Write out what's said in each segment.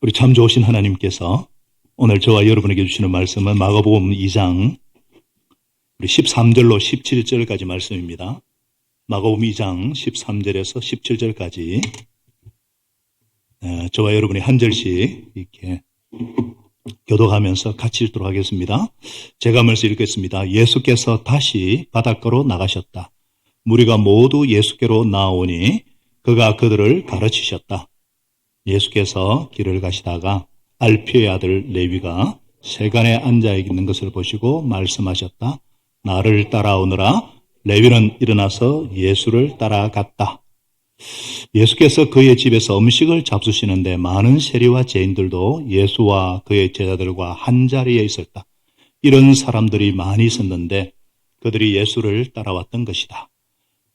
우리 참 좋으신 하나님께서 오늘 저와 여러분에게 주시는 말씀은 마가복음 2장 우리 13절로 17절까지 말씀입니다. 마가복음 2장 13절에서 17절까지 저와 여러분이 한 절씩 이렇게 교독하면서 같이 읽도록 하겠습니다. 제가 말씀 읽겠습니다. 예수께서 다시 바닷가로 나가셨다. 무리가 모두 예수께로 나오니 그가 그들을 가르치셨다. 예수께서 길을 가시다가 알피의 아들 레위가 세간에 앉아 있는 것을 보시고 말씀하셨다. 나를 따라오너라. 레위는 일어나서 예수를 따라갔다. 예수께서 그의 집에서 음식을 잡수시는데 많은 세리와 죄인들도 예수와 그의 제자들과 한자리에 있었다. 이런 사람들이 많이 있었는데 그들이 예수를 따라왔던 것이다.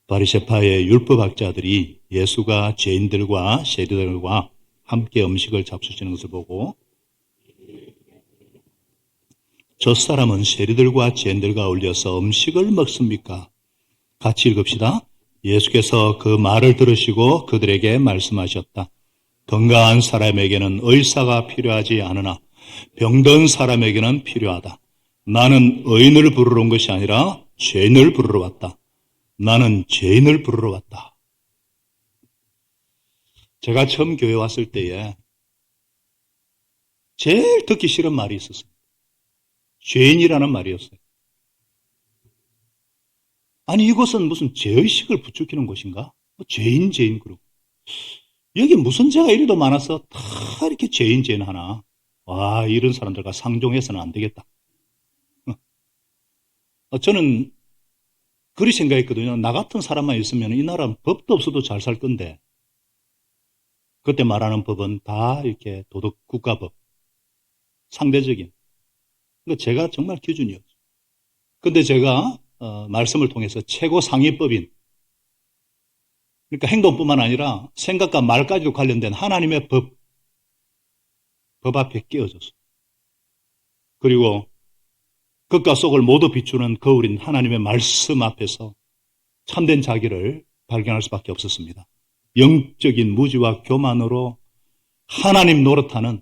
바리새파의 율법학자들이 예수가 죄인들과 세리들과 함께 음식을 잡수시는 것을 보고 저 사람은 세리들과 죄인들과 어울려서 음식을 먹습니까? 같이 읽읍시다. 예수께서 그 말을 들으시고 그들에게 말씀하셨다. 건강한 사람에게는 의사가 필요하지 않으나 병든 사람에게는 필요하다. 나는 의인을 부르러 온 것이 아니라 죄인을 부르러 왔다. 나는 죄인을 부르러 왔다. 제가 처음 교회 왔을 때에 제일 듣기 싫은 말이 있었어요. 죄인이라는 말이었어요. 아니 이것은 무슨 죄의식을 부추기는 곳인가? 죄인 그러고 여기 무슨 죄가 이리도 많아서 다 이렇게 죄인 하나. 와, 이런 사람들과 상종해서는 안 되겠다. 저는 그리 생각했거든요. 나 같은 사람만 있으면 이 나라는 법도 없어도 잘 살 건데 그때 말하는 법은 다 이렇게 도덕 국가법, 상대적인. 그러니까 제가 정말 기준이었죠. 근데 제가 말씀을 통해서 최고 상위법인, 그러니까 행동뿐만 아니라 생각과 말까지도 관련된 하나님의 법 앞에 끼어졌어요. 그리고 겉과 속을 모두 비추는 거울인 하나님의 말씀 앞에서 참된 자기를 발견할 수밖에 없었습니다. 영적인 무지와 교만으로 하나님 노릇하는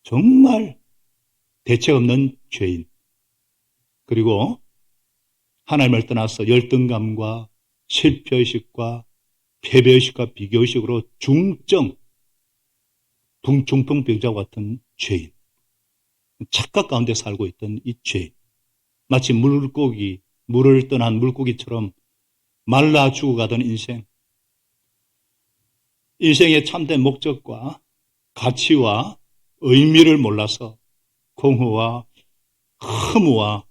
정말 대책 없는 죄인. 그리고 하나님을 떠나서 열등감과 실패의식과 패배의식과 비교의식으로 중증, 중풍병자와 같은 죄인. 착각 가운데 살고 있던 이 죄인. 마치 물을 떠난 물고기처럼 말라 죽어가던 인생. 인생의 참된 목적과 가치와 의미를 몰라서 공허와 허무와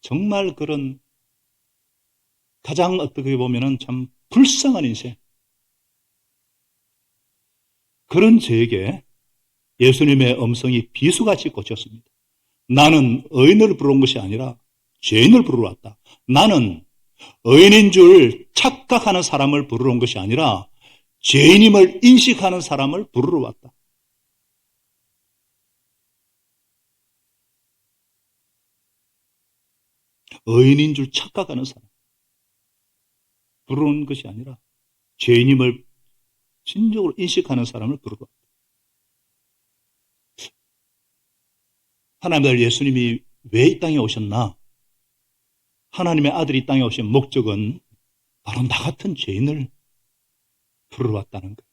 정말 그런 가장 어떻게 보면 참 불쌍한 인생. 그런 저에게 예수님의 음성이 비수같이 꽂혔습니다. 나는 의인을 부르러 온 것이 아니라 죄인을 부르러 왔다. 나는 의인인 줄 착각하는 사람을 부르러 온 것이 아니라 죄인임을 인식하는 사람을 부르러 왔다. 의인인 줄 착각하는 사람 부르러 온 것이 아니라 죄인임을 진정으로 인식하는 사람을 부르러 왔다. 하나님의 아들 예수님이 왜 이 땅에 오셨나? 하나님의 아들이 이 땅에 오신 목적은 바로 나 같은 죄인을 부르러 왔다는 거예요.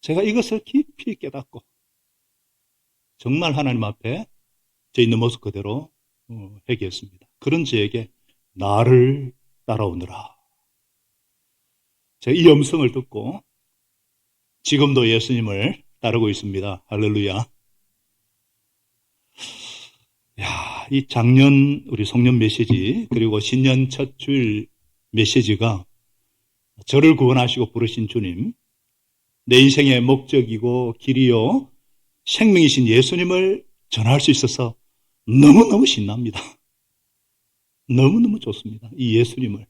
제가 이것을 깊이 깨닫고 정말 하나님 앞에 저 있는 모습 그대로 회개했습니다. 그런 저에게 나를 따라오느라. 제가 이 음성을 듣고 지금도 예수님을 따르고 있습니다. 할렐루야. 야, 이 작년 우리 송년 메시지 그리고 신년 첫 주일 메시지가 저를 구원하시고 부르신 주님, 내 인생의 목적이고 길이요 생명이신 예수님을 전할 수 있어서 너무너무 신납니다. 너무너무 좋습니다. 이 예수님을.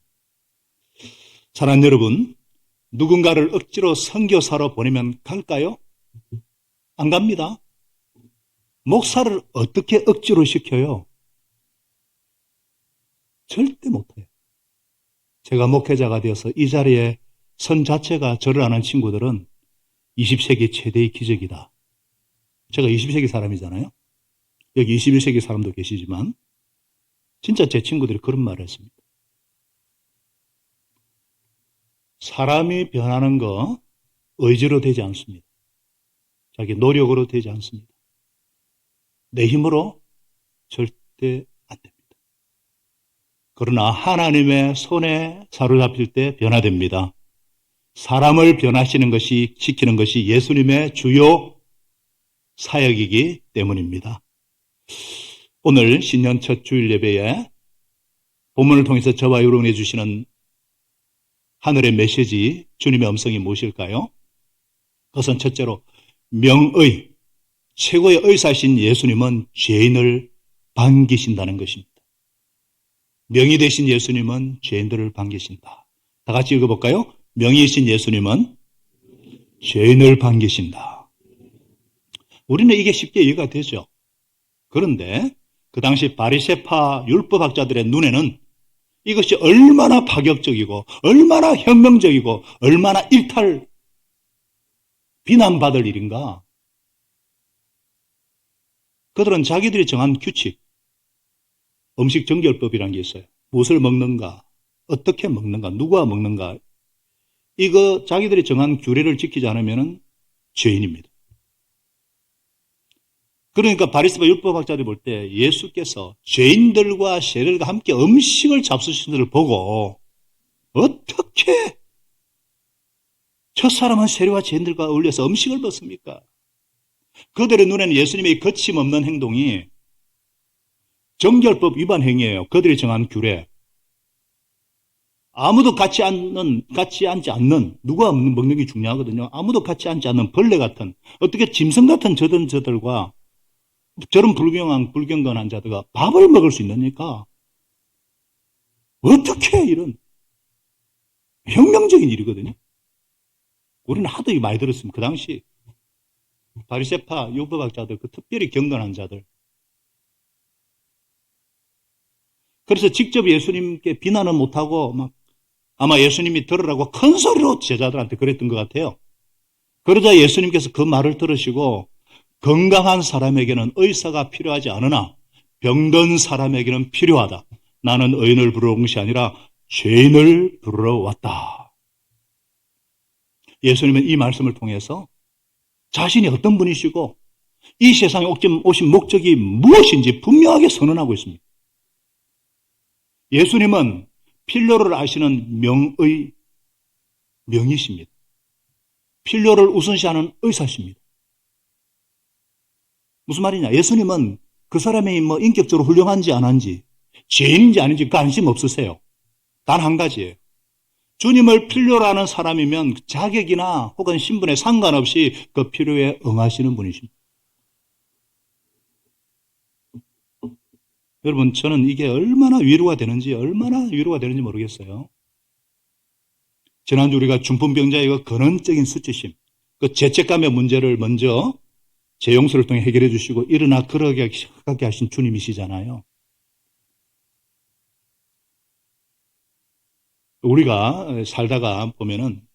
사랑하는 여러분, 누군가를 억지로 선교사로 보내면 갈까요? 안 갑니다. 목사를 어떻게 억지로 시켜요? 절대 못해요. 제가 목회자가 되어서 이 자리에 선 자체가 저를 아는 친구들은 20세기 최대의 기적이다. 제가 20세기 사람이잖아요. 여기 21세기 사람도 계시지만 진짜 제 친구들이 그런 말을 했습니다. 사람이 변하는 거 의지로 되지 않습니다. 자기 노력으로 되지 않습니다. 내 힘으로 절대 안 됩니다. 그러나 하나님의 손에 사로잡힐 때 변화됩니다. 사람을 변화시키는 것이 예수님의 주요 사역이기 때문입니다. 오늘 신년 첫 주일 예배에 본문을 통해서 저와 여러분이 주시는 하늘의 메시지, 주님의 음성이 무엇일까요? 그것은 첫째로 명의, 최고의 의사신 예수님은 죄인을 반기신다는 것입니다. 명의 되신 예수님은 죄인들을 반기신다. 다 같이 읽어볼까요? 명의이신 예수님은 죄인을 반기신다. 우리는 이게 쉽게 이해가 되죠. 그런데 그 당시 바리새파 율법학자들의 눈에는 이것이 얼마나 파격적이고 얼마나 혁명적이고 얼마나 일탈 비난받을 일인가. 그들은 자기들이 정한 규칙, 음식 정결법이라는 게 있어요. 무엇을 먹는가, 어떻게 먹는가, 누가 먹는가, 이거 자기들이 정한 규례를 지키지 않으면 죄인입니다. 그러니까 바리새파 율법학자들이 볼 때 예수께서 죄인들과 세리들과 함께 음식을 잡수신 것을 보고 어떻게 첫사람은 세리와 죄인들과 어울려서 음식을 먹습니까? 그들의 눈에는 예수님의 거침없는 행동이 정결법 위반 행위예요. 그들이 정한 규례. 아무도 같이 앉지 않는, 누가 먹는 게 중요하거든요. 아무도 같이 앉지 않는 벌레 같은, 어떻게 짐승 같은 저들과 저런 불경건한 자들과 밥을 먹을 수 있느니까? 어떻게 이런 혁명적인 일이거든요. 우리는 하도 많이 들었습니다. 그 당시 바리새파 율법학자들, 그 특별히 경건한 자들. 그래서 직접 예수님께 비난은 못하고 아마 예수님이 들으라고 큰 소리로 제자들한테 그랬던 것 같아요. 그러자 예수님께서 그 말을 들으시고 건강한 사람에게는 의사가 필요하지 않으나 병든 사람에게는 필요하다. 나는 의인을 부르러 온 것이 아니라 죄인을 부르러 왔다. 예수님은 이 말씀을 통해서 자신이 어떤 분이시고 이 세상에 오신 목적이 무엇인지 분명하게 선언하고 있습니다. 예수님은 필요를 아시는 명이십니다. 필요를 우선시하는 의사십니다. 무슨 말이냐? 예수님은 그 사람이 인격적으로 훌륭한지 안 한지, 죄인인지 아닌지 관심 없으세요. 단 한 가지예요. 주님을 필요로 하는 사람이면 자격이나 혹은 신분에 상관없이 그 필요에 응하시는 분이십니다. 여러분, 저는 이게 얼마나 위로가 되는지 모르겠어요. 지난주 우리가 중풍병자의 그 근원적인 수치심, 그 죄책감의 문제를 먼저 제 용서를 통해 해결해 주시고 일어나 걸어가게 하신 주님이시잖아요. 우리가 살다가 보면은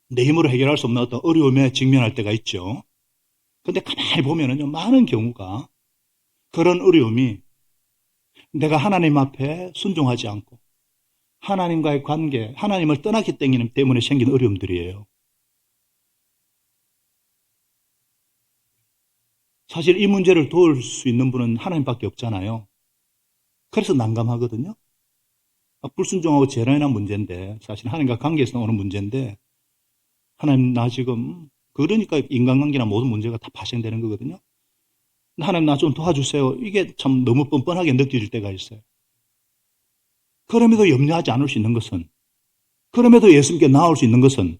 내 힘으로 해결할 수 없는 어떤 어려움에 직면할 때가 있죠. 근데 가만히 보면은요, 많은 경우가 그런 어려움이 내가 하나님 앞에 순종하지 않고 하나님과의 관계, 하나님을 떠났기 때문에 생긴 어려움들이에요. 사실 이 문제를 도울 수 있는 분은 하나님밖에 없잖아요. 그래서 난감하거든요. 불순종하고 재론이란 문제인데, 사실 하나님과 관계에서 오는 문제인데, 하나님 나 지금, 그러니까 인간관계나 모든 문제가 다 발생되는 거거든요. 하나님 나 좀 도와주세요. 이게 참 너무 뻔뻔하게 느껴질 때가 있어요. 그럼에도 염려하지 않을 수 있는 것은, 그럼에도 예수님께 나올 수 있는 것은,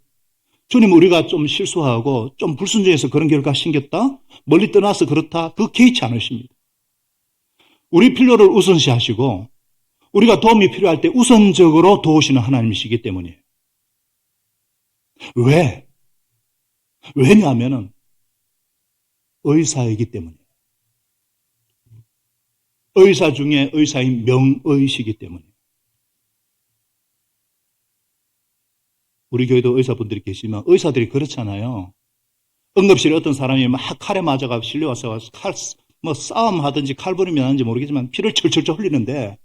주님 우리가 좀 실수하고 좀 불순종해서 그런 결과가 생겼다? 멀리 떠나서 그렇다? 그거 개의치 않으십니다. 우리 필요를 우선시하시고 우리가 도움이 필요할 때 우선적으로 도우시는 하나님이시기 때문이에요. 왜? 왜냐하면 의사이기 때문이에요. 의사 중에 의사인 명의시기 때문이에요. 우리 교회도 의사분들이 계시지만 의사들이 그렇잖아요. 응급실에 어떤 사람이 막 칼에 맞아가 실려와서 싸움 하든지 칼부림이 나는지 모르겠지만 피를 철철철 흘리는데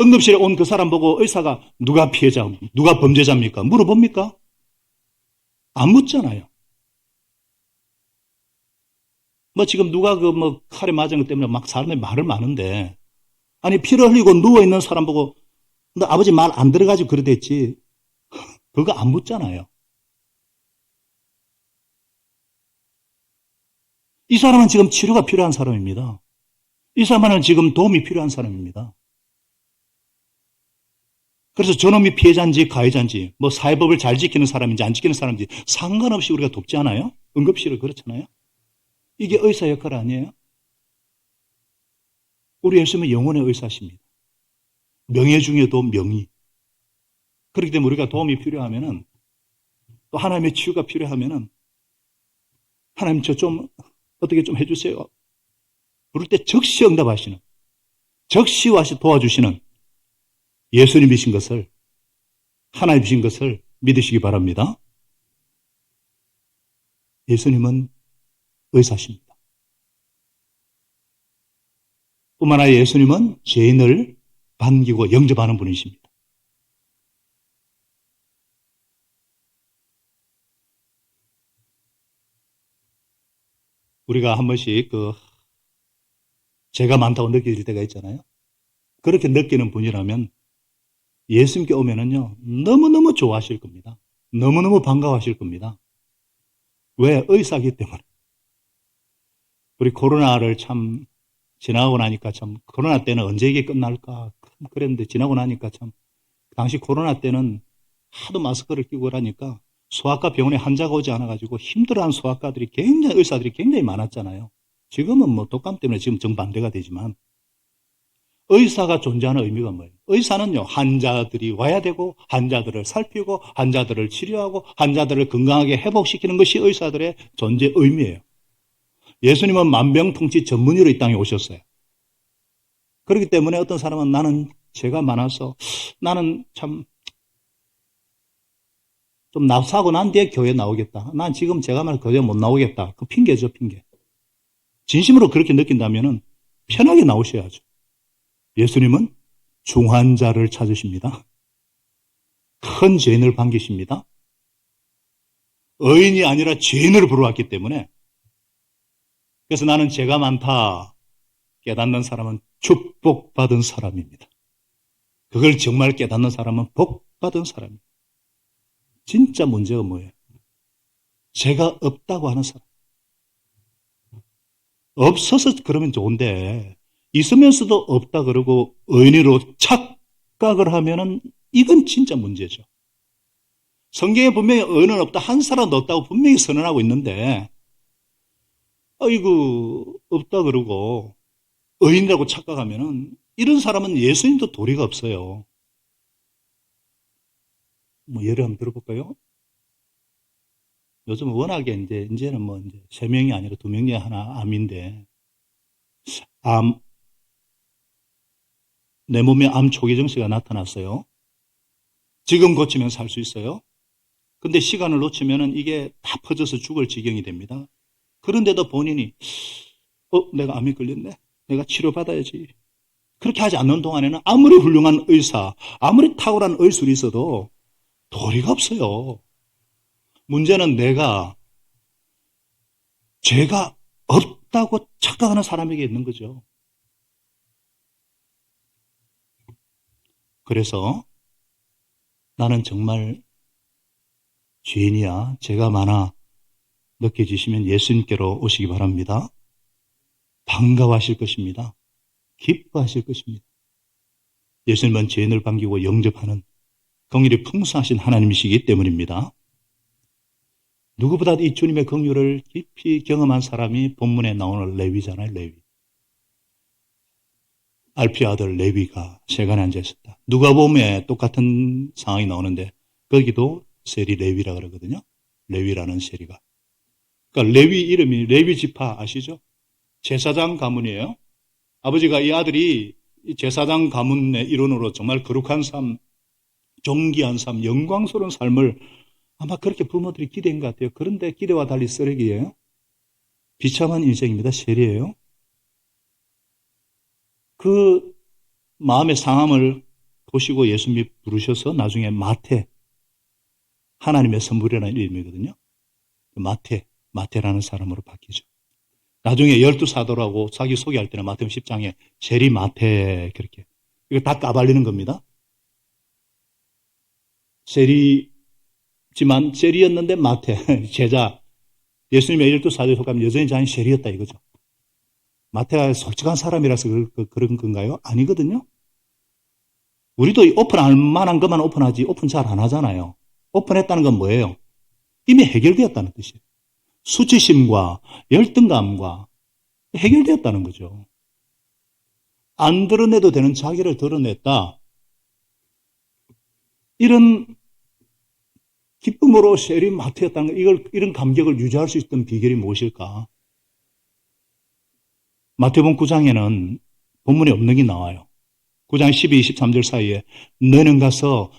응급실에 온 그 사람 보고 의사가 누가 피해자, 누가 범죄자입니까? 물어봅니까? 안 묻잖아요. 지금 누가 칼에 맞은 것 때문에 막 사람들이 말을 많은데, 아니, 피를 흘리고 누워있는 사람 보고, 너 아버지 말 안 들어가지고 그러댔지. 그거 안 묻잖아요. 이 사람은 지금 치료가 필요한 사람입니다. 이 사람은 지금 도움이 필요한 사람입니다. 그래서 저놈이 피해자인지 가해자인지, 사회법을 잘 지키는 사람인지 안 지키는 사람인지 상관없이 우리가 돕지 않아요? 응급실을 그렇잖아요? 이게 의사 역할 아니에요? 우리 예수님은 영혼의 의사십니다. 명예 중에도 명의. 그렇기 때문에 우리가 도움이 필요하면은, 또 하나님의 치유가 필요하면은, 하나님 저 좀 어떻게 좀 해주세요. 부를 때 즉시 응답하시는, 즉시 와서 도와주시는 예수님이신 것을, 하나님이신 것을 믿으시기 바랍니다. 예수님은 의사십니다. 뿐만 아니라 예수님은 죄인을 반기고 영접하는 분이십니다. 우리가 한 번씩 죄가 많다고 느낄 때가 있잖아요. 그렇게 느끼는 분이라면 예수님께 오면은요, 너무너무 좋아하실 겁니다. 너무너무 반가워하실 겁니다. 왜? 의사이기 때문에. 우리 코로나를 참 지나고 나니까 참 코로나 때는 언제 이게 끝날까 그랬는데 지나고 나니까 참 당시 코로나 때는 하도 마스크를 끼고 그러니까 소아과 병원에 환자가 오지 않아가지고 힘들어하는 소아과들이 굉장히 의사들이 굉장히 많았잖아요. 지금은 독감 때문에 지금 정반대가 되지만 의사가 존재하는 의미가 뭐예요? 의사는요, 환자들이 와야 되고 환자들을 살피고 환자들을 치료하고 환자들을 건강하게 회복시키는 것이 의사들의 존재 의미예요. 예수님은 만병통치 전문의로 이 땅에 오셨어요. 그렇기 때문에 어떤 사람은 나는 죄가 많아서 나는 참 좀 납사하고 난 뒤에 교회 나오겠다. 난 지금 제가 말한 교회 못 나오겠다. 그 핑계죠, 핑계. 진심으로 그렇게 느낀다면 편하게 나오셔야죠. 예수님은 중환자를 찾으십니다. 큰 죄인을 반기십니다. 의인이 아니라 죄인을 부르왔기 때문에 그래서 나는 죄가 많다 깨닫는 사람은 축복받은 사람입니다. 그걸 정말 깨닫는 사람은 복받은 사람입니다. 진짜 문제가 뭐예요? 죄가 없다고 하는 사람. 없어서 그러면 좋은데 있으면서도 없다 그러고 의인으로 착각을 하면은 이건 진짜 문제죠. 성경에 분명히 의인은 없다, 한 사람도 없다고 분명히 선언하고 있는데 아이고 없다 그러고 의인이라고 착각하면은 이런 사람은 예수님도 도리가 없어요. 예를 한번 들어볼까요? 요즘 워낙에 이제는 이제 3명이 아니라 2명 중에 하나 암인데 내 몸에 암 초기 증세가 나타났어요. 지금 고치면 살 수 있어요. 근데 시간을 놓치면은 이게 다 퍼져서 죽을 지경이 됩니다. 그런데도 본인이 내가 암에 걸렸네. 내가 치료받아야지. 그렇게 하지 않는 동안에는 아무리 훌륭한 의사, 아무리 탁월한 의술이 있어도 도리가 없어요. 문제는 내가 죄가 없다고 착각하는 사람에게 있는 거죠. 그래서 나는 정말 죄인이야, 죄가 많아 느껴지시면 예수님께로 오시기 바랍니다. 반가워하실 것입니다. 기뻐하실 것입니다. 예수님은 죄인을 반기고 영접하는 긍휼이 풍성하신 하나님이시기 때문입니다. 누구보다 이 주님의 긍휼을 깊이 경험한 사람이 본문에 나오는 레위잖아요. 레위. 알피의 아들 레위가 세간에 앉아 있었다. 누가복음에 똑같은 상황이 나오는데 거기도 세리 레위라 그러거든요. 레위라는 세리가. 그러니까 레위 이름이 레위 지파 아시죠? 제사장 가문이에요. 아버지가 이 아들이 제사장 가문의 일원으로 정말 거룩한 삶, 존귀한 삶, 영광스러운 삶을 아마 그렇게 부모들이 기대인 것 같아요. 그런데 기대와 달리 쓰레기예요. 비참한 인생입니다. 세리예요. 그 마음의 상함을 보시고 예수님이 부르셔서 나중에 마태, 하나님의 선물이라는 이름이거든요. 마태라는 사람으로 바뀌죠. 나중에 12사도라고 자기 소개할 때는 마태복음 10장에 세리 마태 그렇게. 이거 다 까발리는 겁니다. 세리였는데 마태, 제자. 예수님의 12사도에 속하면 여전히 자기 세리였다 이거죠. 마태가 솔직한 사람이라서 그런 건가요? 아니거든요. 우리도 오픈할 만한 것만 오픈하지 오픈 잘 안 하잖아요. 오픈했다는 건 뭐예요? 이미 해결되었다는 뜻이에요. 수치심과 열등감과 해결되었다는 거죠. 안 드러내도 되는 자기를 드러냈다. 이런 기쁨으로 세리 마태였다는 거, 이런 감격을 유지할 수 있던 비결이 무엇일까? 마태복음 9장에는 본문에 없는 게 나와요. 9장 12, 23절 사이에 너는 가서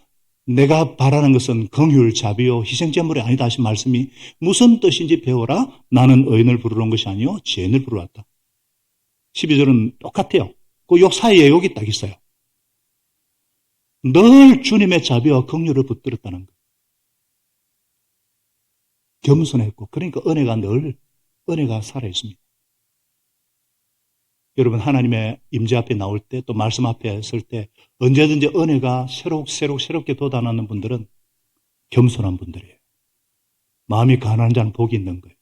내가 바라는 것은 긍휼, 자비요, 희생제물이 아니다 하신 말씀이 무슨 뜻인지 배워라. 나는 의인을 부르러 온 것이 아니요 죄인을 부르러 왔다. 12절은 똑같아요. 그 욕 사이에 욕이 딱 있어요. 늘 주님의 자비와 긍휼을 붙들었다는 것. 겸손했고 그러니까 은혜가 살아있습니다. 여러분 하나님의 임재 앞에 나올 때 또 말씀 앞에 설 때 언제든지 은혜가 새롭게 돋아나는 분들은 겸손한 분들이에요. 마음이 가난한 자는 복이 있는 거예요.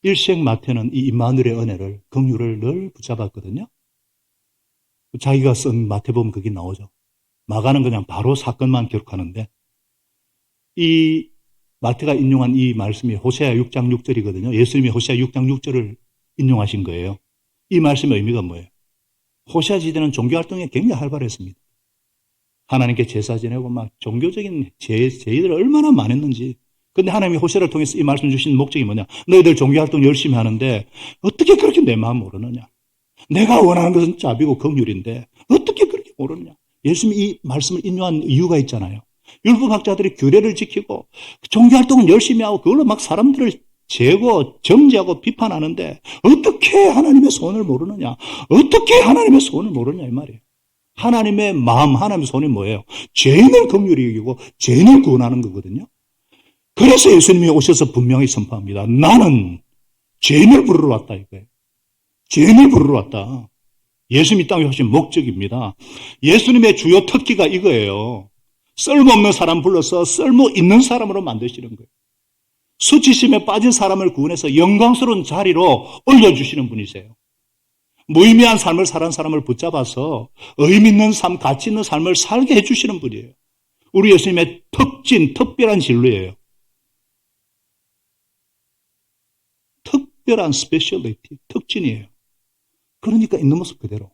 일생 마태는 이 임마누엘의 은혜를 긍휼을 늘 붙잡았거든요. 자기가 쓴 마태복음 거기 나오죠. 마가는 그냥 바로 사건만 기록하는데 이 마태가 인용한 이 말씀이 호세아 6장 6절이거든요. 예수님이 호세아 6장 6절을 인용하신 거예요. 이 말씀의 의미가 뭐예요? 호세아 시대는 종교활동이 굉장히 활발했습니다. 하나님께 제사 지내고 막 종교적인 제의들이 얼마나 많았는지. 근데 하나님이 호세아를 통해서 이 말씀 주신 목적이 뭐냐? 너희들 종교활동 열심히 하는데 어떻게 그렇게 내 마음 모르느냐? 내가 원하는 것은 자비고 긍휼인데 어떻게 그렇게 모르느냐? 예수님이 이 말씀을 인용한 이유가 있잖아요. 율법학자들이 규례를 지키고 종교활동은 열심히 하고 그걸로 막 사람들을 정죄하고 비판하는데 어떻게 하나님의 손을 모르느냐? 어떻게 하나님의 손을 모르느냐 이 말이에요. 하나님의 마음, 하나님의 손이 뭐예요? 죄인을 긍휼히 여기고 죄인을 구원하는 거거든요. 그래서 예수님이 오셔서 분명히 선포합니다. 나는 죄인을 부르러 왔다 이거예요. 죄인을 부르러 왔다. 예수님이 땅에 오신 목적입니다. 예수님의 주요 특기가 이거예요. 쓸모없는 사람 불러서 쓸모 있는 사람으로 만드시는 거예요. 수치심에 빠진 사람을 구원해서 영광스러운 자리로 올려주시는 분이세요. 무의미한 삶을 사는 사람을 붙잡아서 의미 있는 삶, 가치 있는 삶을 살게 해주시는 분이에요. 우리 예수님의 특별한 진리예요. 특별한 스페셜리티, 특징이에요. 그러니까 있는 모습 그대로,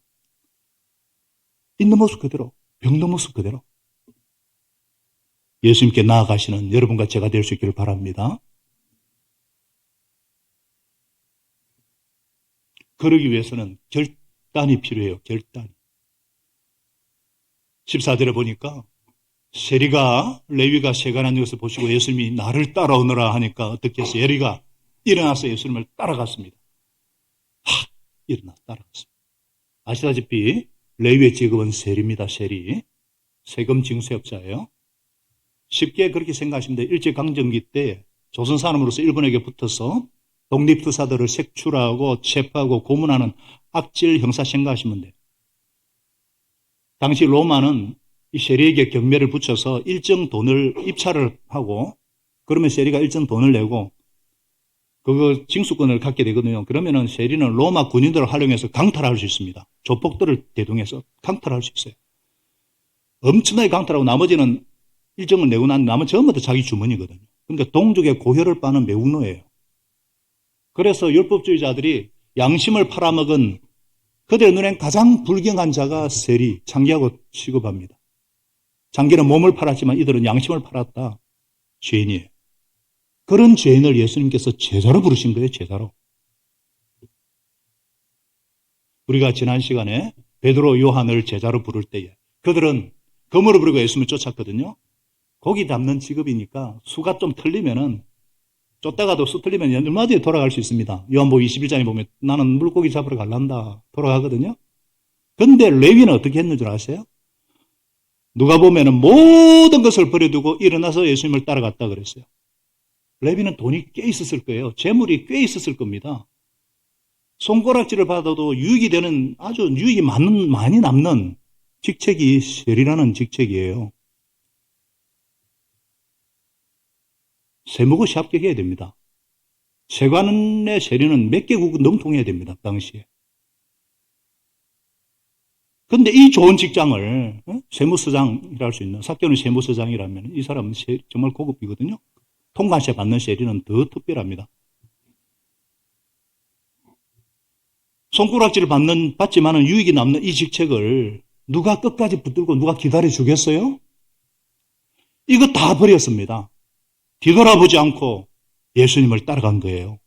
병든 모습 그대로 예수님께 나아가시는 여러분과 제가 될 수 있기를 바랍니다. 그러기 위해서는 결단이 필요해요. 결단. 14절에 보니까 레위가 세간한 것을 보시고 예수님이 나를 따라오너라 하니까 어떻게 해서 예리가 일어나서 예수님을 따라갔습니다. 따라갔습니다. 아시다시피 레위의 직업은 세리입니다. 세금 징수업자예요. 쉽게 그렇게 생각하시면 돼요. 일제강점기 때 조선사람으로서 일본에게 붙어서 독립투사들을 색출하고 체포하고 고문하는 악질 형사 생각하시면 돼요. 당시 로마는 이 세리에게 경매를 붙여서 일정 돈을 입찰을 하고 그러면 세리가 일정 돈을 내고 그거 징수권을 갖게 되거든요. 그러면은 세리는 로마 군인들을 활용해서 강탈할 수 있습니다. 조폭들을 대동해서 강탈할 수 있어요. 엄청나게 강탈하고 나머지는 일정을 내고 난 나머지 전부 다 자기 주머니거든요. 그러니까 동족의 고혈을 빠는 매국노예요. 그래서 율법주의자들이 양심을 팔아먹은 그들 눈엔 가장 불경한 자가 세리, 장기하고 취급합니다. 장기는 몸을 팔았지만 이들은 양심을 팔았다. 죄인이에요. 그런 죄인을 예수님께서 제자로 부르신 거예요. 제자로. 우리가 지난 시간에 베드로, 요한을 제자로 부를 때에 그들은 검으로 부르고 예수님을 쫓았거든요. 고기 잡는 직업이니까 수가 좀 틀리면은 쫓다가도 수 틀리면 얼마든지 돌아갈 수 있습니다. 요한복음 21장에 보면 나는 물고기 잡으러 갈란다 돌아가거든요. 근데 레위는 어떻게 했는 줄 아세요? 누가 보면은 모든 것을 버려두고 일어나서 예수님을 따라갔다 그랬어요. 레위는 돈이 꽤 있었을 거예요. 재물이 꽤 있었을 겁니다. 손가락질을 받아도 유익이 되는 아주 유익이 많이 남는 직책이 세리라는 직책이에요. 세무고시 합격해야 됩니다. 세관의 세리는 몇 개국은 넘통해야 됩니다. 당시에. 근데 이 좋은 직장을 세무서장이라 할 수 있는 사교는 세무서장이라면 이 사람은 정말 고급이거든요. 통관세 받는 세리는 더 특별합니다. 손가락질을 받지만은 유익이 남는 이 직책을 누가 끝까지 붙들고 누가 기다려 주겠어요? 이거 다 버렸습니다. 뒤돌아보지 않고 예수님을 따라간 거예요.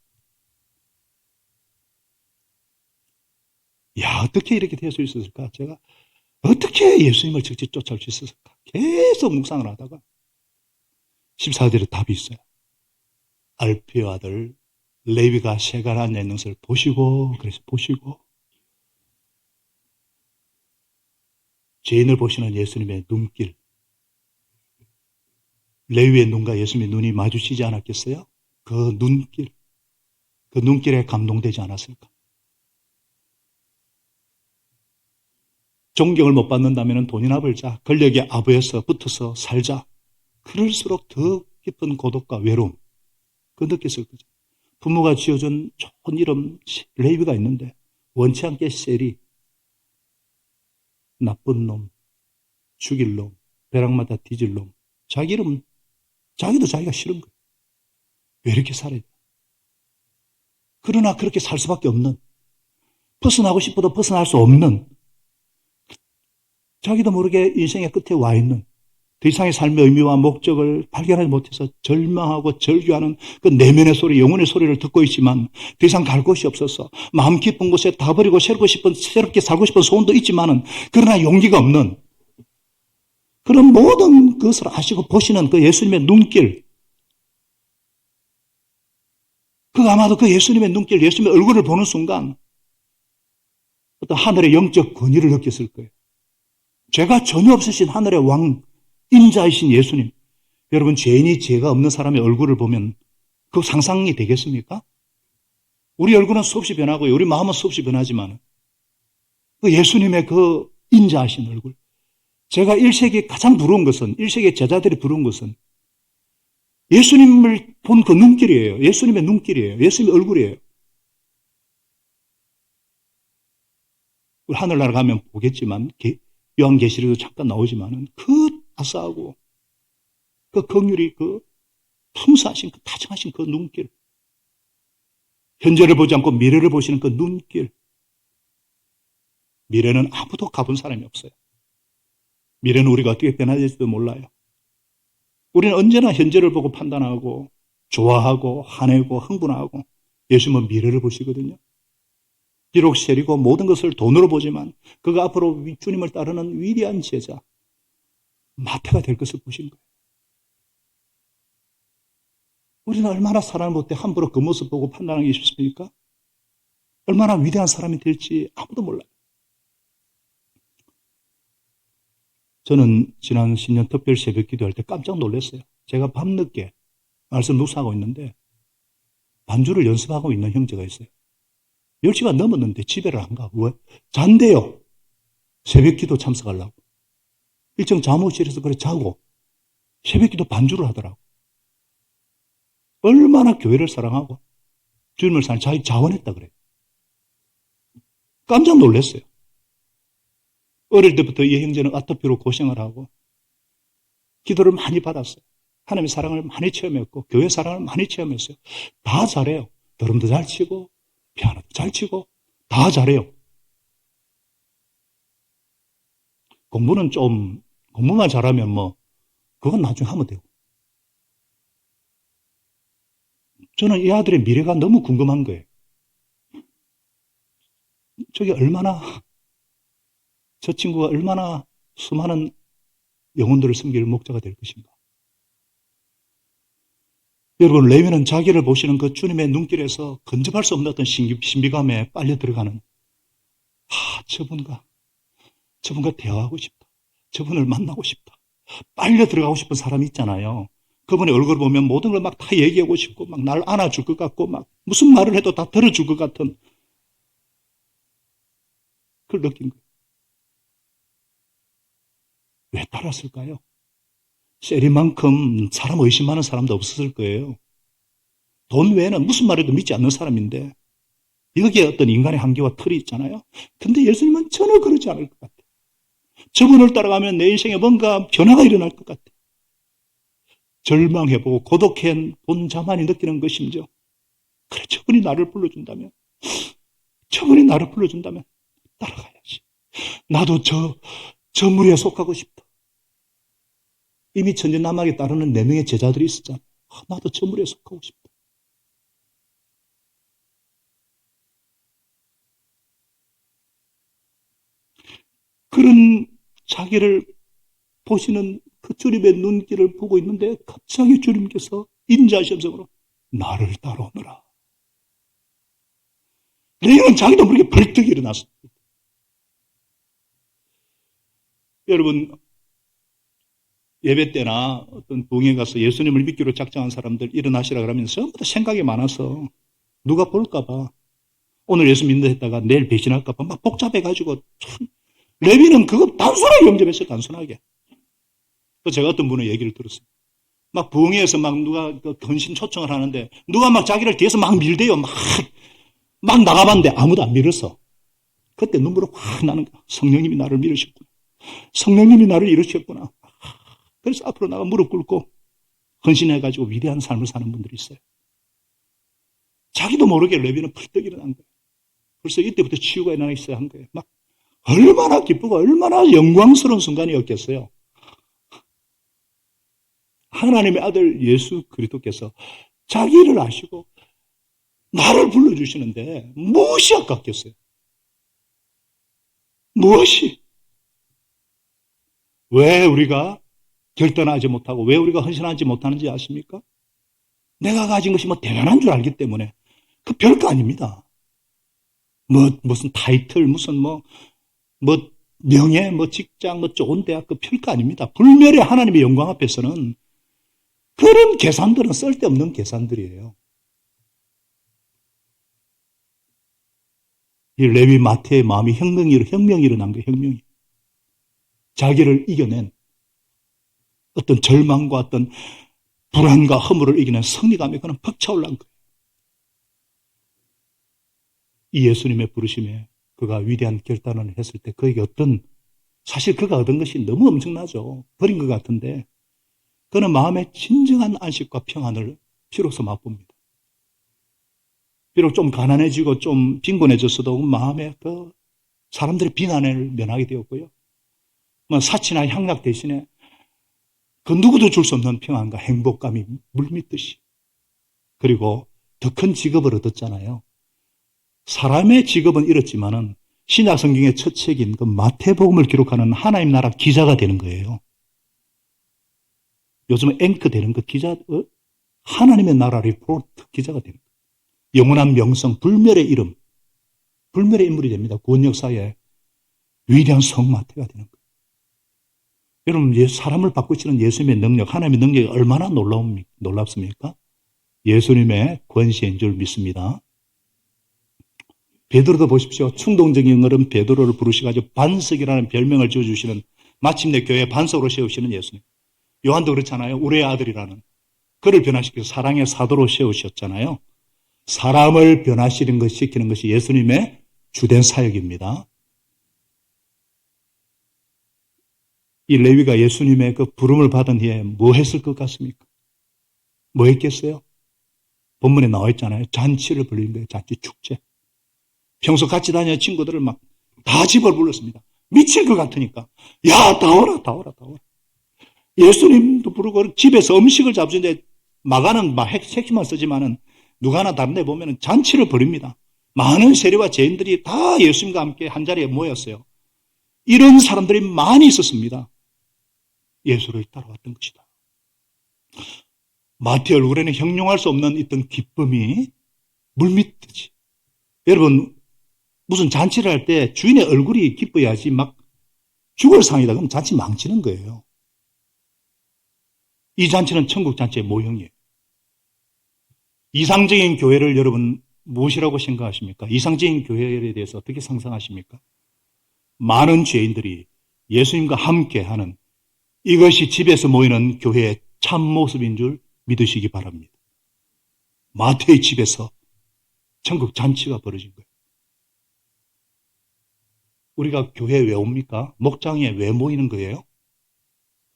야, 어떻게 이렇게 될 수 있었을까? 제가 어떻게 예수님을 직접 쫓아올 수 있었을까? 계속 묵상을 하다가 14절에 답이 있어요. 알피오 아들 레위가 세가라 앉아 있는 것을 보시고, 그래서 보시고 죄인을 보시는 예수님의 눈길, 레위의 눈과 예수님의 눈이 마주치지 않았겠어요? 그 눈길에 감동되지 않았을까? 존경을 못 받는다면 돈이나 벌자, 권력의 아부에서 붙어서 살자. 그럴수록 더 깊은 고독과 외로움, 그 느꼈을 거죠. 부모가 지어준 좋은 이름 레위가 있는데 원치 않게 세리, 나쁜 놈, 죽일 놈, 벼락마다 뒤질 놈, 자기 이름 자기도 자기가 싫은 거예요. 왜 이렇게 살아야 돼? 그러나 그렇게 살 수밖에 없는, 벗어나고 싶어도 벗어날 수 없는, 자기도 모르게 인생의 끝에 와 있는, 더 이상의 삶의 의미와 목적을 발견하지 못해서 절망하고 절규하는 그 내면의 소리, 영혼의 소리를 듣고 있지만 더 이상 갈 곳이 없어서 마음 깊은 곳에 다 버리고 새롭게 살고 싶은 소원도 있지만은 그러나 용기가 없는, 그런 모든 것을 아시고 보시는 그 예수님의 눈길, 아마도 그 예수님의 눈길, 예수님의 얼굴을 보는 순간 어떤 하늘의 영적 권위를 느꼈을 거예요. 죄가 전혀 없으신 하늘의 왕, 인자이신 예수님. 여러분, 죄인이 죄가 없는 사람의 얼굴을 보면 그 상상이 되겠습니까? 우리 얼굴은 수없이 변하고요. 우리 마음은 수없이 변하지만 그 예수님의 그 인자하신 얼굴. 제가 1세기 가장 부러운 것은, 1세기 제자들이 부러운 것은 예수님을 본 그 눈길이에요. 예수님의 눈길이에요. 예수님의 얼굴이에요. 우리 하늘나라 가면 보겠지만 요한계시록도 잠깐 나오지만은 그 아싸하고 그 긍휼이, 그 풍성하신, 그 다정하신 그 눈길, 현재를 보지 않고 미래를 보시는 그 눈길. 미래는 아무도 가본 사람이 없어요. 미래는 우리가 어떻게 변화될지도 몰라요. 우리는 언제나 현재를 보고 판단하고 좋아하고 화내고 흥분하고, 예수님은 미래를 보시거든요. 비록 세리고 모든 것을 돈으로 보지만 그가 앞으로 주님을 따르는 위대한 제자, 마태가 될 것을 보신 거예요. 우리는 얼마나 사람을 볼 때 함부로 그 모습 보고 판단하기 쉽습니까? 얼마나 위대한 사람이 될지 아무도 몰라요. 저는 지난 신년 특별 새벽 기도할 때 깜짝 놀랐어요. 제가 밤늦게 말씀 묵상하고 있는데 반주를 연습하고 있는 형제가 있어요. 10시가 넘었는데 집에를 안 가. 왜? 잔대요. 새벽 기도 참석하려고. 일정 잠옷실에서 그래 자고 새벽 기도 반주를 하더라고. 얼마나 교회를 사랑하고 주님을 사랑, 자기 자원했다 그래요. 깜짝 놀랐어요. 어릴 때부터 이 형제는 아토피로 고생을 하고 기도를 많이 받았어요. 하나님의 사랑을 많이 체험했고 교회 사랑을 많이 체험했어요. 다 잘해요. 드럼도 잘 치고 피아노도 잘 치고 다 잘해요. 공부만 잘하면 그건 나중에 하면 되고. 저는 이 아들의 미래가 너무 궁금한 거예요. 저 친구가 얼마나 수많은 영혼들을 섬길 목자가 될 것인가. 여러분, 레위는 자기를 보시는 그 주님의 눈길에서 근접할 수 없는 어떤 신비감에 빨려 들어가는, 저분과 대화하고 싶다. 저분을 만나고 싶다. 빨려 들어가고 싶은 사람이 있잖아요. 그분의 얼굴을 보면 모든 걸 막 다 얘기하고 싶고, 막 날 안아줄 것 같고, 막 무슨 말을 해도 다 들어줄 것 같은, 그걸 느낀 거예요. 왜 따랐을까요? 세리만큼 사람 의심하는 사람도 없었을 거예요. 돈 외에는 무슨 말해도 믿지 않는 사람인데, 여기에 어떤 인간의 한계와 틀이 있잖아요. 근데 예수님은 전혀 그러지 않을 것 같아요. 저분을 따라가면 내 인생에 뭔가 변화가 일어날 것 같아요. 절망해보고 고독해 본 자만이 느끼는 것임죠. 그래, 저분이 나를 불러준다면 따라가야지. 나도 저 무리에 속하고 싶다. 이미 천진난만하게 따르는 4명의 제자들이 있었잖아. 나도 저 무리에 속하고 싶다. 그런 자기를 보시는 그 주님의 눈길을 보고 있는데 갑자기 주님께서 인자시험성으로 나를 따라오너라. 레위는 자기도 모르게 벌떡 일어났습니다. 여러분, 예배 때나 어떤 부흥회 가서 예수님을 믿기로 작정한 사람들 일어나시라 그러면 전부 다 생각이 많아서 누가 볼까봐, 오늘 예수 믿는다 했다가 내일 배신할까봐 막 복잡해가지고, 레위는 그거 단순하게 영접했어요. 단순하게. 제가 어떤 분의 얘기를 들었어요. 막 부흥회에서 막 누가 헌신 초청을 하는데 누가 막 자기를 뒤에서 막 밀대요. 막 나가봤는데 아무도 안 밀었어. 그때 눈물이 확 나는 거야. 성령님이 나를 밀으셨구나. 성령님이 나를 이루셨구나. 그래서 앞으로 나가 무릎 꿇고 헌신해가지고 위대한 삶을 사는 분들이 있어요. 자기도 모르게 레위는 펄떡 일어난 거예요. 벌써 이때부터 치유가 일어나 있어야 한 거예요. 막 얼마나 기쁘고 얼마나 영광스러운 순간이었겠어요. 하나님의 아들 예수 그리스도께서 자기를 아시고 나를 불러주시는데 무엇이 아깝겠어요? 무엇이? 왜 우리가 결단하지 못하고 왜 우리가 헌신하지 못하는지 아십니까? 내가 가진 것이 뭐 대단한 줄 알기 때문에. 그 별거 아닙니다. 무슨 타이틀, 무슨 명예, 직장, 좋은 대학, 그 별거 아닙니다. 불멸의 하나님의 영광 앞에서는 그런 계산들은 쓸데없는 계산들이에요. 이 레위 마태의 마음이 혁명이 일어난 거예요. 혁명이. 자기를 이겨낸 어떤 절망과 어떤 불안과 허물을 이기는 승리감에 그는 벅차올란 거예요. 이 예수님의 부르심에 그가 위대한 결단을 했을 때 그에게 사실 그가 얻은 것이 너무 엄청나죠. 버린 것 같은데 그는 마음의 진정한 안식과 평안을 비로소 맛봅니다. 비록 좀 가난해지고 좀 빈곤해졌어도 마음에 사람들의 비난을 면하게 되었고요. 사치나 향락 대신에 그 누구도 줄 수 없는 평안과 행복감이 물밀듯이. 그리고 더 큰 직업을 얻었잖아요. 사람의 직업은 이렇지만은 신약 성경의 첫 책인 그 마태복음을 기록하는 하나님 나라 기자가 되는 거예요. 요즘은 앵커 되는 그 기자, 하나님의 나라 리포트 기자가 되는 거예요. 영원한 명성, 불멸의 이름, 불멸의 인물이 됩니다. 구원 역사에 위대한 성마태가 되는 거예요. 여러분, 사람을 바꾸시는 예수님의 능력, 하나님의 능력이 얼마나 놀랍습니까? 예수님의 권세인 줄 믿습니다. 베드로도 보십시오. 충동적인 어른 베드로를 부르셔가지고 반석이라는 별명을 지어주시는, 마침내 교회 반석으로 세우시는 예수님. 요한도 그렇잖아요. 우리의 아들이라는. 그를 변화시켜서 사랑의 사도로 세우셨잖아요. 사람을 변화시키는 것이 예수님의 주된 사역입니다. 이 레위가 예수님의 그 부름을 받은 해에 뭐 했을 것 같습니까? 뭐 했겠어요? 본문에 나와 있잖아요. 잔치를 벌린 거예요. 잔치 축제. 평소 같이 다니는 친구들을 막 다 집을 불렀습니다. 미칠 것 같으니까. 야, 다 오라. 예수님도 부르고 집에서 음식을 잡수는데 마가는 핵심만 쓰지만은 누가 하나 다른 데 보면은 잔치를 벌입니다. 많은 세리와 죄인들이 다 예수님과 함께 한 자리에 모였어요. 이런 사람들이 많이 있었습니다. 예수를 따라왔던 것이다. 마태 얼굴에는 형용할 수 없는 있던 기쁨이 물밀듯이. 여러분, 무슨 잔치를 할 때 주인의 얼굴이 기뻐야지 막 죽을 상이다. 그럼 잔치 망치는 거예요. 이 잔치는 천국 잔치의 모형이에요. 이상적인 교회를 여러분 무엇이라고 생각하십니까? 이상적인 교회에 대해서 어떻게 상상하십니까? 많은 죄인들이 예수님과 함께 하는 이것이 집에서 모이는 교회의 참 모습인 줄 믿으시기 바랍니다. 마태의 집에서 천국 잔치가 벌어진 거예요. 우리가 교회에 왜 옵니까? 목장에 왜 모이는 거예요?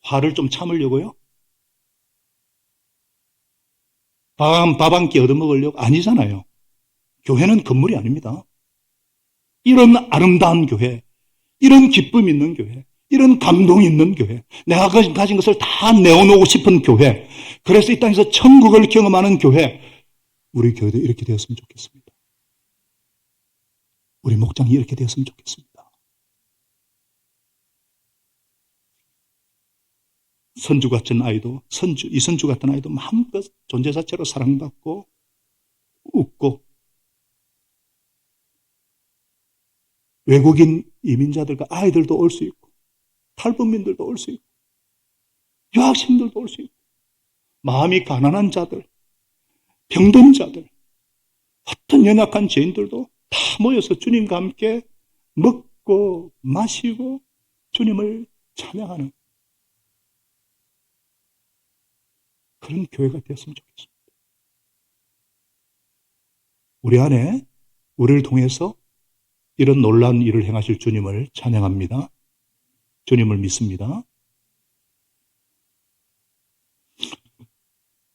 화를 좀 참으려고요? 밥 한 끼 얻어먹으려고? 아니잖아요. 교회는 건물이 아닙니다. 이런 아름다운 교회, 이런 기쁨 있는 교회, 이런 감동 있는 교회, 내가 가진 것을 다 내어놓고 싶은 교회, 그래서 이 땅에서 천국을 경험하는 교회, 우리 교회도 이렇게 되었으면 좋겠습니다. 우리 목장이 이렇게 되었으면 좋겠습니다. 선주 같은 아이도, 이선주 같은 아이도 마음껏 존재 자체로 사랑받고, 웃고, 외국인 이민자들과 아이들도 올 수 있고, 탈북민들도 올 수 있고, 유학생들도 올 수 있고, 마음이 가난한 자들, 병든 자들, 어떤 연약한 죄인들도 다 모여서 주님과 함께 먹고 마시고 주님을 찬양하는 그런 교회가 되었으면 좋겠습니다. 우리 안에 우리를 통해서 이런 놀라운 일을 행하실 주님을 찬양합니다. 주님을 믿습니다.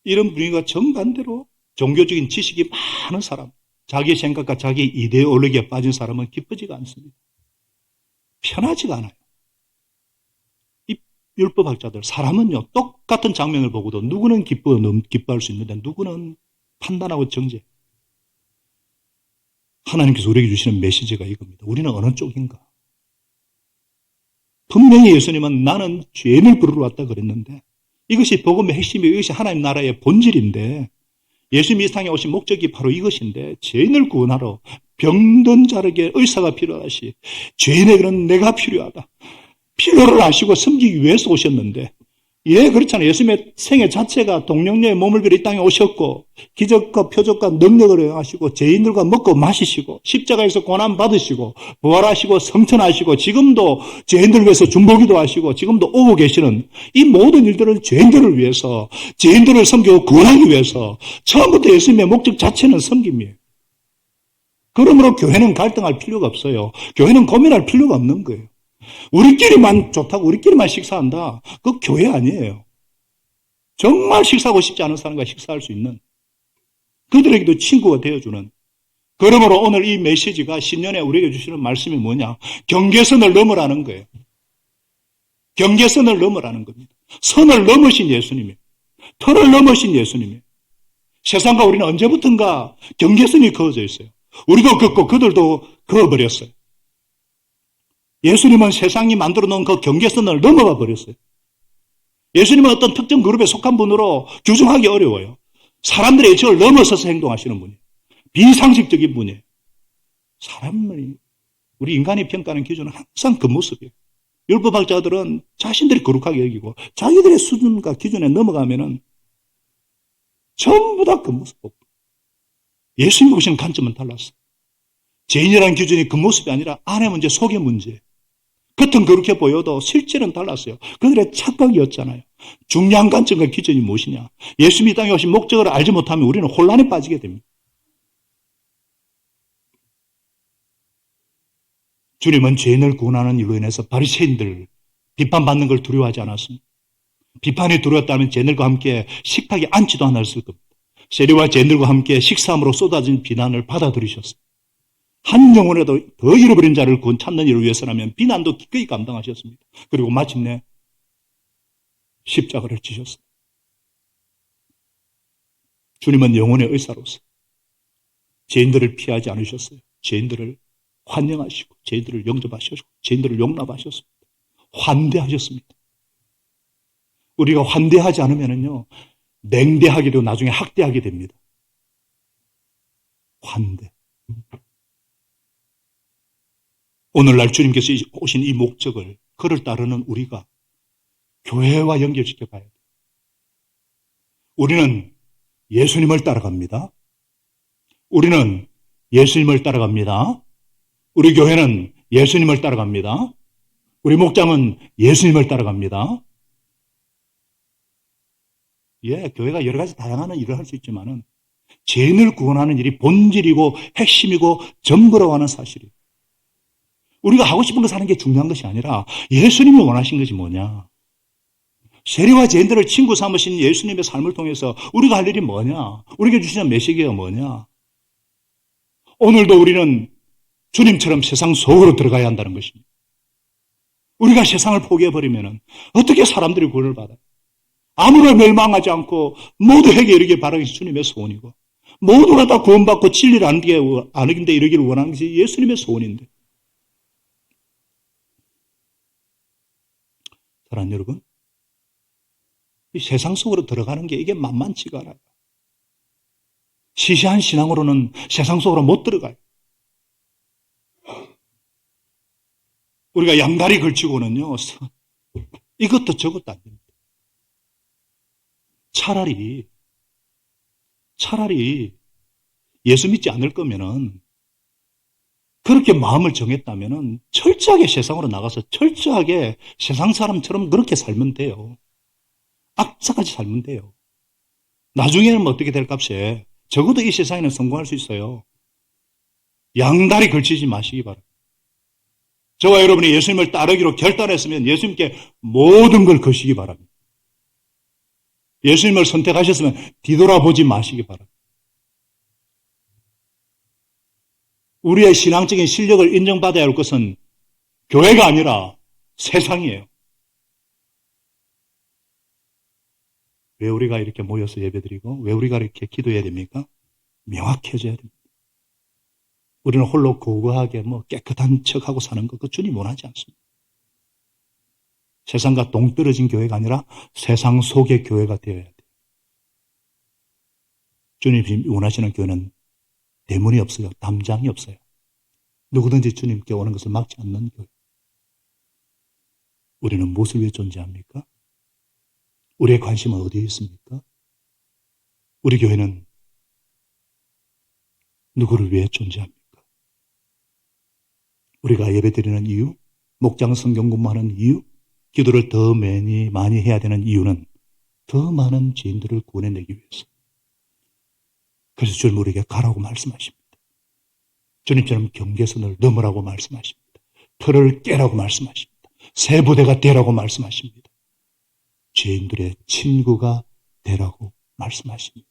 이런 분위기가 정반대로 종교적인 지식이 많은 사람, 자기 생각과 자기 이데올로기에 빠진 사람은 기쁘지가 않습니다. 편하지가 않아요. 이 율법학자들, 사람은요, 똑같은 장면을 보고도 누구는 기뻐할 수 있는데 누구는 판단하고 정죄. 하나님께서 우리에게 주시는 메시지가 이겁니다. 우리는 어느 쪽인가? 분명히 예수님은 나는 죄인을 부르러 왔다 그랬는데 이것이 복음의 핵심이고 이것이 하나님 나라의 본질인데 예수님이 이 세상에 오신 목적이 바로 이것인데 죄인을 구원하러 병든 자에게 의사가 필요하시 죄인에게는 내가 필요하다. 필요를 아시고 섬기기 위해서 오셨는데 예, 그렇잖아요. 예수님의 생애 자체가 동령녀의 몸을 빌어 이 땅에 오셨고 기적과 표적과 능력을 행하시고 죄인들과 먹고 마시시고 십자가에서 고난 받으시고 부활하시고 성천하시고 지금도 죄인들 위해서 중보기도 하시고 지금도 오고 계시는 이 모든 일들은 죄인들을 위해서 죄인들을 섬기고 구원하기 위해서 처음부터 예수님의 목적 자체는 섬김이에요. 그러므로 교회는 갈등할 필요가 없어요. 교회는 고민할 필요가 없는 거예요. 우리끼리만 좋다고 우리끼리만 식사한다. 그거 교회 아니에요. 정말 식사하고 싶지 않은 사람과 식사할 수 있는 그들에게도 친구가 되어주는 그러므로 오늘 이 메시지가 신년에 우리에게 주시는 말씀이 뭐냐? 경계선을 넘으라는 거예요. 경계선을 넘으라는 겁니다. 선을 넘으신 예수님이에요. 터를 넘으신 예수님이에요. 세상과 우리는 언제부턴가 경계선이 그어져 있어요. 우리도 긋고 그들도 그어버렸어요. 예수님은 세상이 만들어 놓은 그 경계선을 넘어가 버렸어요. 예수님은 어떤 특정 그룹에 속한 분으로 규정하기 어려워요. 사람들의 예측을 넘어서서 행동하시는 분이에요. 비상식적인 분이에요. 사람을, 우리 인간이 평가하는 기준은 항상 그 모습이에요. 율법학자들은 자신들이 거룩하게 여기고 자기들의 수준과 기준에 넘어가면은 전부 다 그 모습. 예수님 보시는 관점은 달랐어요. 죄인이라는 기준이 그 모습이 아니라 안의 문제, 속의 문제. 겉은 그렇게 보여도 실제는 달랐어요. 그들의 착각이었잖아요. 중요한 관점과 기준이 무엇이냐. 예수님이 이 땅에 오신 목적을 알지 못하면 우리는 혼란에 빠지게 됩니다. 주님은 죄인을 구원하는 일로 인해서 바리새인들 비판받는 걸 두려워하지 않았습니다. 비판이 두려웠다면 죄인들과 함께 식탁에 앉지도 않았을 겁니다. 세리와 죄인들과 함께 식사함으로 쏟아진 비난을 받아들이셨어요. 한 영혼에도 더 잃어버린 자를 구원 찾는 일을 위해서라면 비난도 기꺼이 감당하셨습니다. 그리고 마침내 십자가를 지셨어요. 주님은 영혼의 의사로서 죄인들을 피하지 않으셨어요. 죄인들을 환영하시고 죄인들을 영접하시고 죄인들을 용납하셨습니다. 환대하셨습니다. 우리가 환대하지 않으면요 맹대하기도 나중에 학대하게 됩니다. 환대. 오늘날 주님께서 오신 이 목적을, 그를 따르는 우리가 교회와 연결시켜 봐야 돼요. 우리는 예수님을 따라갑니다. 우리는 예수님을 따라갑니다. 우리 교회는 예수님을 따라갑니다. 우리 목장은 예수님을 따라갑니다. 예, 교회가 여러 가지 다양한 일을 할 수 있지만은 죄인을 구원하는 일이 본질이고 핵심이고 전부라고 사실이에요. 우리가 하고 싶은 거 사는 게 중요한 것이 아니라 예수님이 원하신 것이 뭐냐. 세리와 죄인들을 친구 삼으신 예수님의 삶을 통해서 우리가 할 일이 뭐냐. 우리에게 주시는 메시지가 뭐냐. 오늘도 우리는 주님처럼 세상 속으로 들어가야 한다는 것입니다. 우리가 세상을 포기해버리면 어떻게 사람들이 구원을 받아요? 아무나 멸망하지 않고 모두에게 이르기를 바라는 것이 주님의 소원이고, 모두가 다 구원받고 진리를 아는 데 이르기를 원하는 것이 예수님의 소원인데. 사랑하는 여러분, 이 세상 속으로 들어가는 게 이게 만만치가 않아요. 시시한 신앙으로는 세상 속으로 못 들어가요. 우리가 양다리 걸치고는요, 이것도 저것도 안 됩니다. 차라리 예수 믿지 않을 거면은, 그렇게 마음을 정했다면은 철저하게 세상으로 나가서 철저하게 세상 사람처럼 그렇게 살면 돼요. 악착같이 살면 돼요. 나중에는 뭐 어떻게 될 값에 적어도 이 세상에는 성공할 수 있어요. 양다리 걸치지 마시기 바랍니다. 저와 여러분이 예수님을 따르기로 결단했으면 예수님께 모든 걸 거시기 바랍니다. 예수님을 선택하셨으면 뒤돌아보지 마시기 바랍니다. 우리의 신앙적인 실력을 인정받아야 할 것은 교회가 아니라 세상이에요. 왜 우리가 이렇게 모여서 예배드리고 왜 우리가 이렇게 기도해야 됩니까? 명확해져야 됩니다. 우리는 홀로 고고하게 깨끗한 척하고 사는 것, 그 주님 원하지 않습니다. 세상과 동떨어진 교회가 아니라 세상 속의 교회가 되어야 돼요. 주님이 원하시는 교회는 대문이 없어요. 담장이 없어요. 누구든지 주님께 오는 것을 막지 않는 교회. 우리는 무엇을 위해 존재합니까? 우리의 관심은 어디에 있습니까? 우리 교회는 누구를 위해 존재합니까? 우리가 예배드리는 이유, 목장 성경 공부하는 이유, 기도를 더 많이 해야 되는 이유는 더 많은 죄인들을 구원해내기 위해서. 그래서 주님 우리에게 가라고 말씀하십니다. 주님처럼 경계선을 넘으라고 말씀하십니다. 틀을 깨라고 말씀하십니다. 새 부대가 되라고 말씀하십니다. 죄인들의 친구가 되라고 말씀하십니다.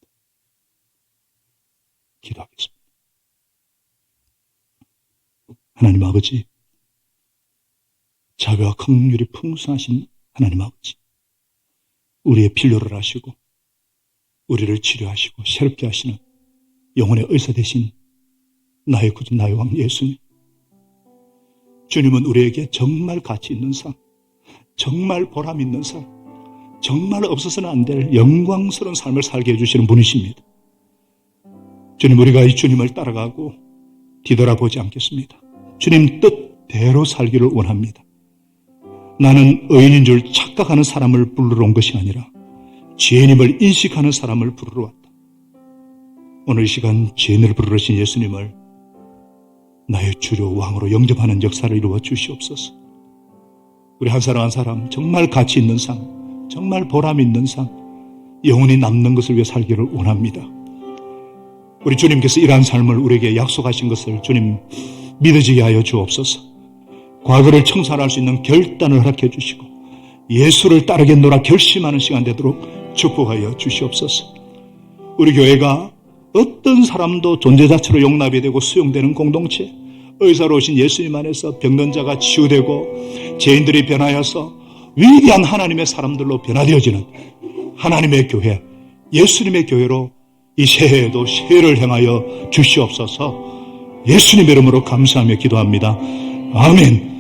기도하겠습니다. 하나님 아버지, 자비와 긍휼이 풍성하신 하나님 아버지, 우리의 필요를 아시고 우리를 치료하시고 새롭게 하시는 영혼의 의사 되신 나의 구주 나의 왕 예수님, 주님은 우리에게 정말 가치 있는 삶, 정말 보람 있는 삶, 정말 없어서는 안 될 영광스러운 삶을 살게 해주시는 분이십니다. 주님, 우리가 이 주님을 따라가고 뒤돌아보지 않겠습니다. 주님 뜻대로 살기를 원합니다. 나는 의인인 줄 착각하는 사람을 부르러 온 것이 아니라 죄인임을 인식하는 사람을 부르러 왔다. 오늘 이 시간 죄인을 부르신 예수님을 나의 주로 왕으로 영접하는 역사를 이루어 주시옵소서. 우리 한 사람 한 사람 정말 가치 있는 삶, 정말 보람 있는 삶, 영원히 남는 것을 위해 살기를 원합니다. 우리 주님께서 이러한 삶을 우리에게 약속하신 것을 주님 믿어지게 하여 주옵소서. 과거를 청산할 수 있는 결단을 허락해 주시고 예수를 따르겠노라 결심하는 시간 되도록 축복하여 주시옵소서. 우리 교회가 어떤 사람도 존재 자체로 용납이 되고 수용되는 공동체, 의사로 오신 예수님 안에서 병든 자가 치유되고 죄인들이 변하여서 위대한 하나님의 사람들로 변화되어지는 하나님의 교회, 예수님의 교회로 이 새해에도 새해를 행하여 주시옵소서. 예수님의 이름으로 감사하며 기도합니다. 아멘.